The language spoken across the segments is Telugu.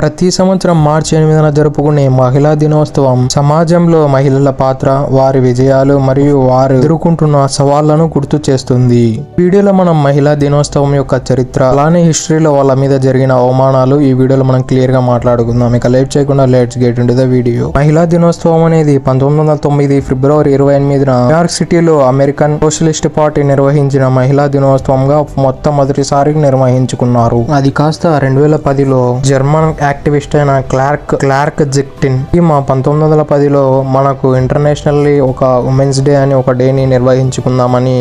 ప్రతి సంవత్సరం మార్చి 8న జరుపుకునే మహిళా దినోత్సవం సమాజంలో మహిళల పాత్ర, వారి విజయాలు మరియు వారు ఎదుర్కొంటున్న సవాళ్లను గుర్తు చేస్తుంది. వీడియోలో మనం మహిళా దినోత్సవం యొక్క చరిత్ర, అలానే హిస్టరీలో వాళ్ళ మీద జరిగిన అవమానాలు ఈ వీడియోలో మనం క్లియర్ గా మాట్లాడుకుందాం. ఇక లేట్ చేయకుండా let's get into the video. మహిళా దినోత్సవం అనేది 1909 ఫిబ్రవరి 28న న్యూయార్క్ సిటీలో అమెరికన్ సోషలిస్ట్ పార్టీ నిర్వహించిన మహిళా దినోత్సవంగా మొట్టమొదటిసారి నిర్వహించుకున్నారు. అది కాస్త 2010లో జర్మన్ యాక్టివిస్ట్ అయిన క్లార్క్ జిక్టిన్ ఈమె 1910లో మనకు ఇంటర్నేషనల్లీ ఒక ఉమెన్స్ డే అని ఒక డేని నిర్వహించుకుందామని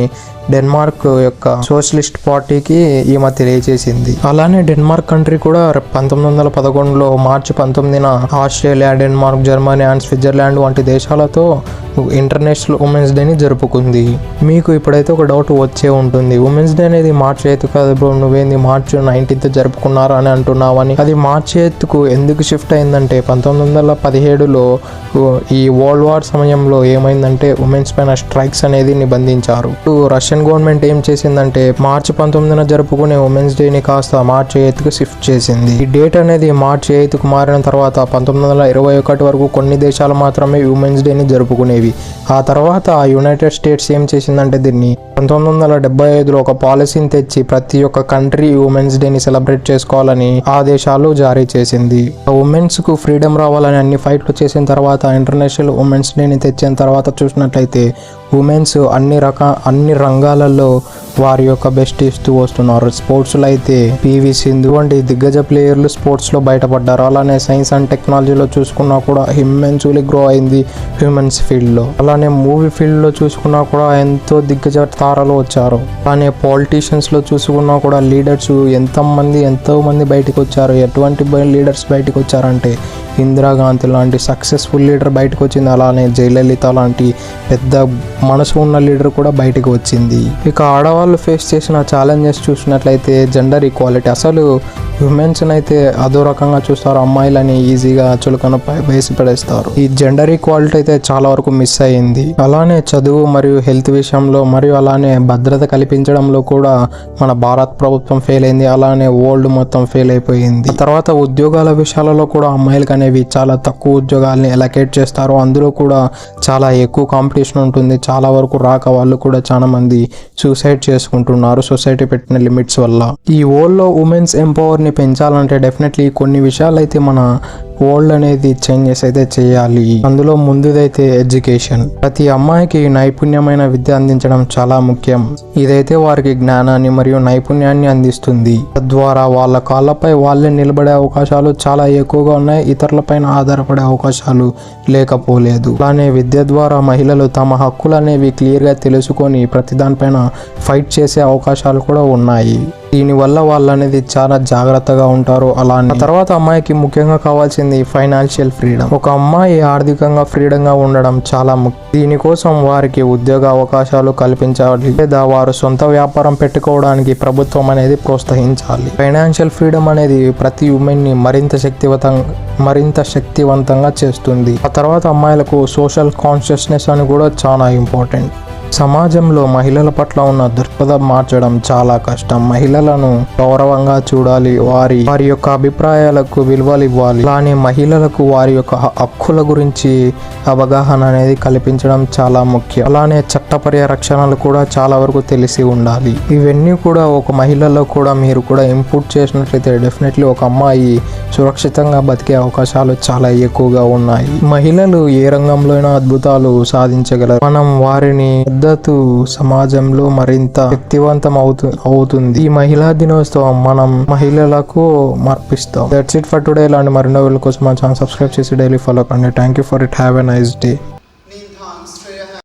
డెన్మార్క్ యొక్క సోషలిస్ట్ పార్టీకి ఈమె తెలియజేసింది. అలానే డెన్మార్క్ కంట్రీ కూడా 1911లో మార్చి 19న Australia, Denmark, Germany and Switzerland వంటి దేశాలతో ఇంటర్నేషనల్ ఉమెన్స్ డేని జరుపుకుంది. మీకు ఇప్పుడైతే ఒక డౌట్ వచ్చే ఉంటుంది, ఉమెన్స్ డే అనేది మార్చి 8 కాదు బ్రో, నువ్వేంది మార్చి 19th జరుపుకున్నారు అని అంటున్నావని. అది మార్చి 8కు ఎందుకు షిఫ్ట్ అయిందంటే 1917లో ఈ వరల్డ్ వార్ సమయంలో ఏమైందంటే ఉమెన్స్ పైన స్ట్రైక్స్ అనేది నిబంధించారు. రష్యన్ గవర్నమెంట్ ఏం చేసిందంటే మార్చి 19న జరుపుకునే ఉమెన్స్ డేని కాస్త మార్చి 8కు షిఫ్ట్ చేసింది. ఈ డేట్ అనేది మార్చి 8కు మారిన తర్వాత 1921 వరకు కొన్ని దేశాలు మాత్రమే ఉమెన్స్ డేని జరుపుకునేవి. ఆ తర్వాత యునైటెడ్ స్టేట్స్ ఏం చేసిందంటే దీన్ని 1975లో ఒక పాలసీని తెచ్చి ప్రతి ఒక్క కంట్రీ ఉమెన్స్ డేని సెలబ్రేట్ చేసుకోవాలని ఆదేశాలు జారీ చేసింది. ఉమెన్స్ కు ఫ్రీడమ్ రావాలని అన్ని ఫైట్లు చేసిన తర్వాత ఇంటర్నేషనల్ ఉమెన్స్ డేని తెచ్చిన తర్వాత చూసినట్లయితే ఉమెన్స్ అన్ని రంగాలలో వారి యొక్క బెస్ట్ ఇస్తూ వస్తున్నారు. స్పోర్ట్స్లో అయితే పివి సింధు వంటి దిగ్గజ ప్లేయర్లు స్పోర్ట్స్లో బయటపడ్డారు. అలానే సైన్స్ అండ్ టెక్నాలజీలో చూసుకున్నా కూడా ఇమ్మెన్స్లీ గ్రో అయింది హ్యూమన్స్ ఫీల్డ్లో. అలానే మూవీ ఫీల్డ్లో చూసుకున్నా కూడా ఎంతో దిగ్గజ తారలు వచ్చారు. అలానే పాలిటీషియన్స్లో చూసుకున్నా కూడా లీడర్స్ ఎంతో మంది బయటకు వచ్చారు. ఎటువంటి లీడర్స్ బయటకు వచ్చారంటే ఇందిరాగాంధీ లాంటి సక్సెస్ఫుల్ లీడర్ బయటకు వచ్చింది. అలానే జయలలిత లాంటి పెద్ద మనసు ఉన్న లీడర్ కూడా బయటకు వచ్చింది. ఇక ఆడవాళ్ళు ఫేస్ చేసిన ఛాలెంజెస్ చూసినట్లయితే జెండర్ ఈక్వాలిటీ. అసలు ఉమెన్స్ అయితే అదో రకంగా చూస్తారు, అమ్మాయిలని ఈజీగా చులకన వేసి పడేస్తారు. ఈ జెండర్ ఈక్వాలిటీ అయితే చాలా వరకు మిస్ అయ్యింది. అలానే చదువు మరియు హెల్త్ విషయంలో మరియు అలానే భద్రత కల్పించడంలో కూడా మన భారత ప్రభుత్వం ఫెయిల్ అయింది. అలానే వరల్డ్ మొత్తం ఫెయిల్ అయిపోయింది. తర్వాత ఉద్యోగాల విషయాలలో కూడా అమ్మాయిలకు అనేవి చాలా తక్కువ ఉద్యోగాల్ని అలొకేట్ చేస్తారు. అందులో కూడా చాలా ఎక్కువ కాంపిటీషన్ ఉంటుంది. చాలా వరకు రాక వాళ్ళు కూడా చాలా మంది సూసైడ్ చేసుకుంటున్నారు సొసైటీ పెట్టిన లిమిట్స్ వల్ల. ఈ వరల్డ్ లో ఉమెన్స్ ఎంపవర్ ని పెంచాలంటే డెఫినెట్లీ కొన్ని విషయాలు అయితే మన వరల్డ్ అనేది చేంజెస్ అయితే చేయాలి. అందులో ముందుదైతే ఎడ్యుకేషన్. ప్రతి అమ్మాయికి నైపుణ్యమైన విద్య అందించడం చాలా ముఖ్యం. ఇదైతే వారికి జ్ఞానాన్ని మరియు నైపుణ్యాన్ని అందిస్తుంది. తద్వారా వాళ్ళ కాళ్ళపై వాళ్ళే నిలబడే అవకాశాలు చాలా ఎక్కువగా ఉన్నాయి. ఇతరులపైన ఆధారపడే అవకాశాలు లేకపోలేదు. అలానే విద్య ద్వారా మహిళలు తమ హక్కులు అనేవి క్లియర్గా తెలుసుకొని ప్రతి దానిపైన ఫైట్ చేసే అవకాశాలు కూడా ఉన్నాయి. దీనివల్ల వాళ్ళు అనేది చాలా జాగ్రత్తగా ఉంటారు. అలానే తర్వాత అమ్మాయికి ముఖ్యంగా కావాల్సింది ఫైనాన్షియల్ ఫ్రీడమ్. ఒక అమ్మాయి ఆర్థికంగా ఫ్రీడంగా ఉండడం చాలా ముఖ్యం. దీనికోసం వారికి ఉద్యోగ అవకాశాలు కల్పించాలి, లేదా వారు సొంత వ్యాపారం పెట్టుకోవడానికి ప్రభుత్వం అనేది ప్రోత్సహించాలి. ఫైనాన్షియల్ ఫ్రీడమ్ అనేది ప్రతి ఉమెన్ ని మరింత శక్తివంతంగా చేస్తుంది. ఆ తర్వాత అమ్మాయిలకు సోషల్ కాన్షియస్నెస్ అని కూడా చాలా ఇంపార్టెంట్. సమాజంలో మహిళల పట్ల ఉన్న దృక్పథం మార్చడం చాలా కష్టం. మహిళలను గౌరవంగా చూడాలి, వారి యొక్క అభిప్రాయాలకు విలువలు ఇవ్వాలి. అలానే మహిళలకు వారి యొక్క హక్కుల గురించి అవగాహన అనేది కల్పించడం చాలా ముఖ్యం. అలానే చట్ట పరిరక్షణలు కూడా చాలా వరకు తెలిసి ఉండాలి. ఇవన్నీ కూడా ఒక మహిళలో కూడా మీరు కూడా ఇంపుట్ చేసినట్లయితే డెఫినెట్లీ ఒక అమ్మాయి సురక్షితంగా బతికే అవకాశాలు చాలా ఎక్కువగా ఉన్నాయి. మహిళలు ఏ రంగంలో అయినా అద్భుతాలు సాధించగలరు. మనం వారిని మద్దతు సమాజంలో మరింత శక్తివంతం అవుతుంది. ఈ మహిళా దినోత్సవం మనం మహిళలకు మార్పిస్తాం. That's it for today. ఇలాంటి మరిన్నో వీడియోల కోసం మా ఛానల్ సబ్స్క్రైబ్ చేసి డైలీ ఫాలో కండి. Thank you for it. Have a nice day.